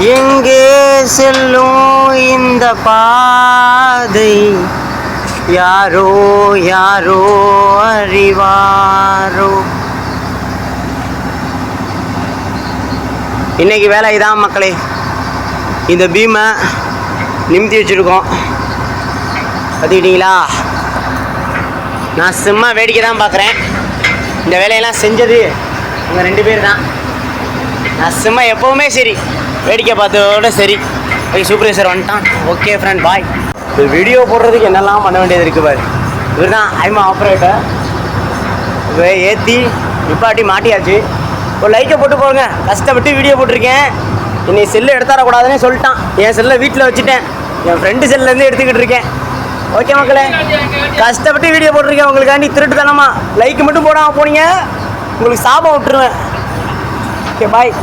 எங்கே செல்லும் இந்த பாதை யாரோ யாரோ அறிவாரோ. இன்னைக்கு வேலை இதான் மக்களே. இந்த பீமை நிமித்தி வச்சுருக்கோம் பார்த்துக்கிட்டீங்களா. நான் சும்மா வேடிக்கை தான் பார்க்குறேன். இந்த வேலையெல்லாம் செஞ்சது இவங்க 2 பேர் தான். நான் சும்மா எப்போவுமே சரி வேடிக்கை பார்த்ததோட சரி. ஓகே, சூப்பர்வைசர் வந்துட்டான். ஓகே ஃப்ரெண்ட், பாய். இது வீடியோ போடுறதுக்கு என்னெல்லாம் பண்ண வேண்டியது இருக்குது பாரு. இவர் தான் ஐமா ஆப்ரேட்டர். ஏற்றி நிப்பாட்டி மாட்டியாச்சு. ஒரு லைக்கை போட்டு போங்க. கஷ்டப்பட்டு வீடியோ போட்டிருக்கேன். என்னை செல்லு எடுத்தாரக்கூடாதுன்னு சொல்லிட்டான். என் செல்லை வீட்டில் வச்சுட்டேன். என் ஃப்ரெண்டு செல்லேருந்து எடுத்துக்கிட்டு இருக்கேன். ஓகே மக்களே, கஷ்டப்பட்டு வீடியோ போட்டிருக்கேன். உங்களுக்காண்டி திருட்டுத்தனமா லைக் மட்டும் போடாமல் போனீங்க, உங்களுக்கு சாபம் விட்டுருவேன். ஓகே, பாய்.